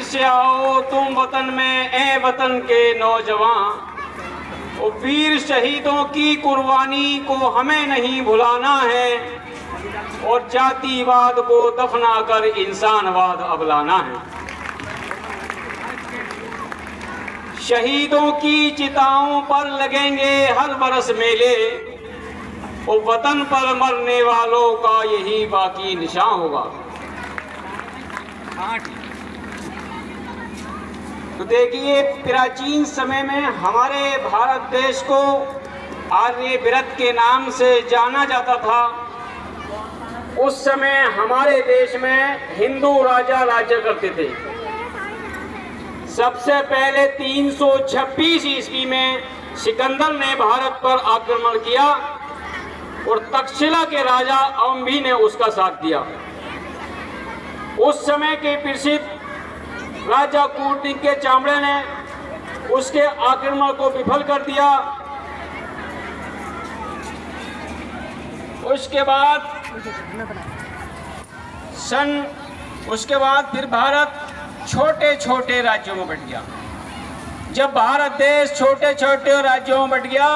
से आओ तुम वतन में, ए वतन के नौजवान। ओ वीर शहीदों की कुर्बानी को हमें नहीं भुलाना है, और जातिवाद को दफना कर इंसानवाद अब लाना है। शहीदों की चिताओं पर लगेंगे हर बरस मेले, और वतन पर मरने वालों का यही बाकी निशान होगा। तो देखिए, प्राचीन समय में हमारे भारत देश को आर्यव्रत के नाम से जाना जाता था। उस समय हमारे देश में हिंदू राजा राज्य करते थे। सबसे पहले 326 ईस्वी में सिकंदर ने भारत पर आक्रमण किया और तक्षशिला के राजा अवंभी ने उसका साथ दिया। उस समय के प्रसिद्ध राजा कूटनीति के चामड़े ने उसके आक्रमण को विफल कर दिया। उसके बाद फिर भारत छोटे छोटे राज्यों में बट गया। जब भारत देश छोटे छोटे राज्यों में बट गया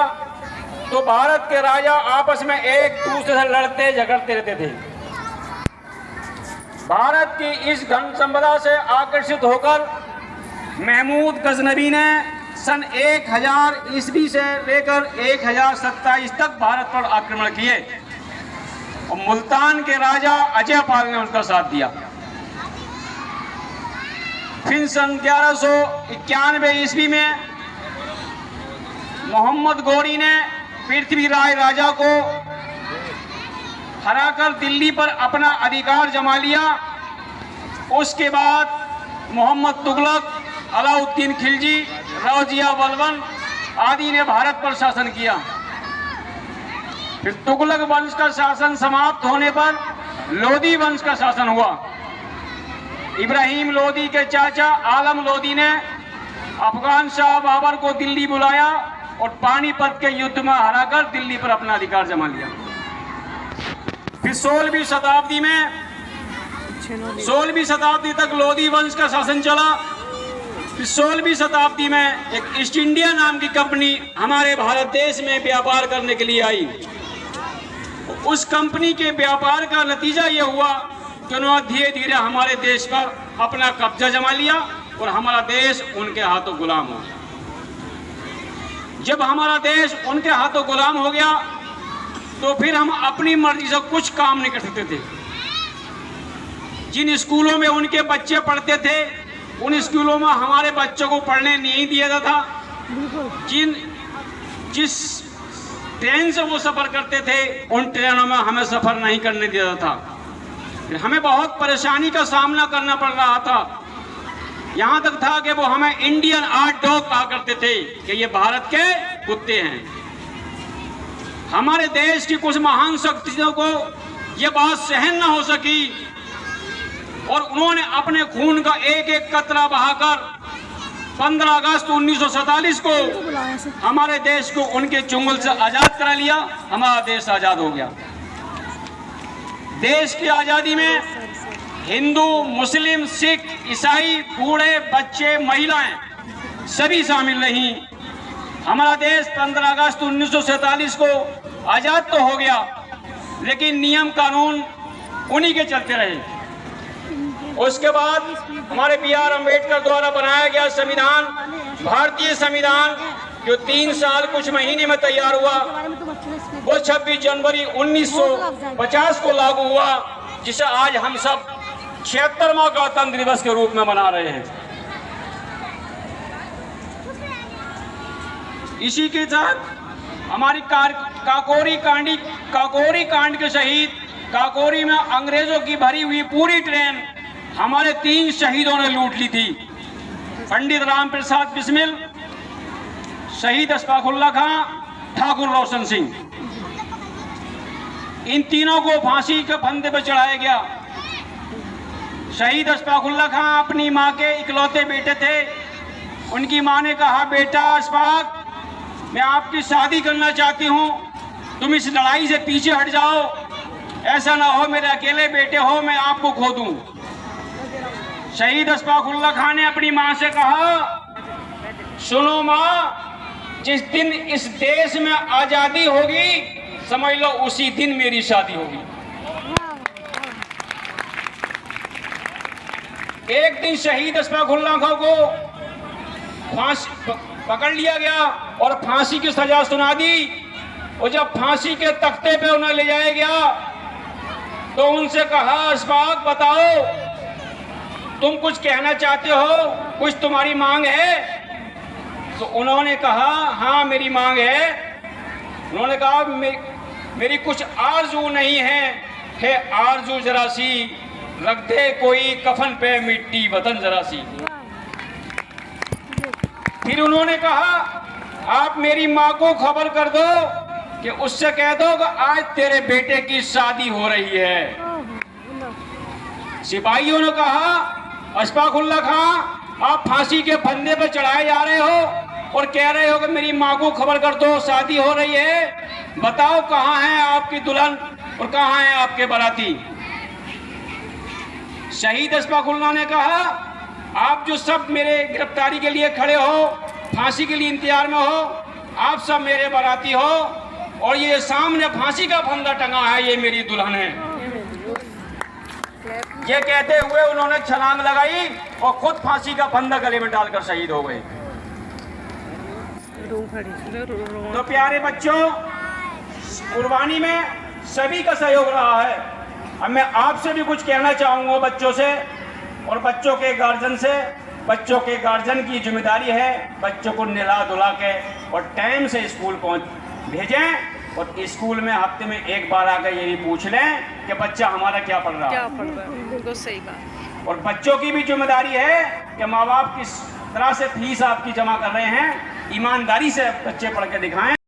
तो भारत के राजा आपस में एक दूसरे से लड़ते झगड़ते रहते थे। भारत की इस धन संपदा से आकर्षित होकर महमूद गजनवी ने सन 1000 ईस्वी से लेकर 1027 तक भारत पर आक्रमण किए और मुल्तान के राजा अजयपाल ने उसका साथ दिया। फिर सन 1191 ईस्वी में मोहम्मद गौरी ने पृथ्वीराज राजा को हराकर दिल्ली पर अपना अधिकार जमा लिया। उसके बाद मोहम्मद तुगलक, अलाउद्दीन खिलजी, रौजिया बलबन आदि ने भारत पर शासन किया। फिर तुगलक वंश का शासन समाप्त होने पर लोदी वंश का शासन हुआ। इब्राहिम लोदी के चाचा आलम लोदी ने अफगान शाह बाबर को दिल्ली बुलाया और पानीपत के युद्ध में हराकर दिल्ली पर अपना अधिकार जमा लिया। फिर 16वीं शताब्दी तक लोदी वंश का शासन चला। फिर 16वीं शताब्दी में एक ईस्ट इंडिया नाम की कंपनी हमारे भारत देश में व्यापार करने के लिए आई। उस कंपनी के व्यापार का नतीजा यह हुआ कि उन्होंने धीरे धीरे हमारे देश पर अपना कब्जा जमा लिया और हमारा देश उनके हाथों गुलाम हो गया। जब हमारा देश उनके हाथों गुलाम हो गया तो फिर हम अपनी मर्जी से कुछ काम नहीं कर सकते थे। जिन स्कूलों में उनके बच्चे पढ़ते थे उन स्कूलों में हमारे बच्चों को पढ़ने नहीं दिया जाता था। जिस ट्रेन से वो सफर करते थे उन ट्रेनों में हमें सफर नहीं करने दिया जाता था। हमें बहुत परेशानी का सामना करना पड़ रहा था। यहाँ तक था कि वो हमें इंडियन आर्ट डॉग कहा करते थे कि ये भारत के कुत्ते हैं। हमारे देश की कुछ महान शक्तियों को ये बात सहन न हो सकी और उन्होंने अपने खून का एक एक कतरा बहाकर 15 अगस्त 1947 को हमारे देश को उनके चुंगल से आजाद करा लिया। हमारा देश आजाद हो गया। देश की आजादी में हिंदू, मुस्लिम, सिख, ईसाई, बूढ़े, बच्चे, महिलाएं सभी शामिल रहीं। हमारा देश 15 अगस्त 1947 को आजाद तो हो गया लेकिन नियम कानून उन्हीं के चलते रहे। उसके बाद हमारे B.R. अम्बेडकर द्वारा बनाया गया संविधान, भारतीय संविधान, जो 3 साल कुछ महीने में तैयार हुआ, वो 26 जनवरी 1950 को लागू हुआ, जिसे आज हम सब 76वां गणतंत्र दिवस के रूप में मना रहे हैं। इसी के साथ हमारी काकोरी कांड के शहीद, काकोरी में अंग्रेजों की भरी हुई पूरी ट्रेन हमारे 3 शहीदों ने लूट ली थी। पंडित राम प्रसाद बिस्मिल, शहीद अशफाकुल्लाह खां, ठाकुर रोशन सिंह, इन तीनों को फांसी के फंदे पर चढ़ाया गया। शहीद अशफाकुल्लाह खां अपनी मां के इकलौते बेटे थे। उनकी मां ने कहा, बेटा अशफाक, मैं आपकी शादी करना चाहती हूं, तुम इस लड़ाई से पीछे हट जाओ, ऐसा ना हो मेरे अकेले बेटे हो मैं आपको खो दूं। शहीद अशफाकुल्लाह खान ने अपनी मां से कहा, सुनो मां, जिस दिन इस देश में आजादी होगी समझ लो उसी दिन मेरी शादी होगी। एक दिन शहीद अशफाकुल्लाह खान को फांसी पकड़ लिया गया और फांसी की सजा सुना दी। और जब फांसी के तख्ते पे उन्हें ले जाया गया तो उनसे कहा, अशफाक बताओ तुम कुछ कहना चाहते हो, कुछ तुम्हारी मांग है? तो उन्होंने कहा, हाँ मेरी मांग है। उन्होंने कहा, मेरी कुछ आरजू नहीं है आरजू जरा सी, रख दे कोई कफन पे मिट्टी वतन जरा सी। फिर उन्होंने कहा, आप मेरी माँ को खबर कर दो कि उससे कह दो कि आज तेरे बेटे की शादी हो रही है। सिपाहियों ने कहा, अशफाकुल्लाह खान आप फांसी के फंदे पर चढ़ाए जा रहे हो और कह रहे हो कि मेरी माँ को खबर कर दो शादी हो रही है, बताओ कहाँ है आपकी दुल्हन और कहाँ है आपके बाराती? शहीद अशफाकुल्लाह ने कहा, आप जो सब मेरे गिरफ्तारी के लिए खड़े हो, फांसी के लिए इंतजार में हो, आप सब मेरे बाराती हो और ये सामने फांसी का फंदा टंगा है, ये मेरी दुल्हन है। ये कहते हुए उन्होंने छलांग लगाई और खुद फांसी का फंदा गले में डालकर शहीद हो गए। तो प्यारे बच्चों, कुर्बानी में सभी का सहयोग रहा है। अब मैं आपसे भी कुछ कहना चाहूंगा, बच्चों से और बच्चों के गार्जियन से। बच्चों के गार्जियन की जिम्मेदारी है बच्चों को नहला धुला के और टाइम से स्कूल भेजें और स्कूल में हफ्ते में एक बार आकर ये पूछ लें कि बच्चा हमारा क्या पढ़ रहा है। बिल्कुल सही बात। और बच्चों की भी जिम्मेदारी है कि माँ बाप किस तरह से फीस आपकी जमा कर रहे हैं, ईमानदारी से बच्चे पढ़ के दिखाएं।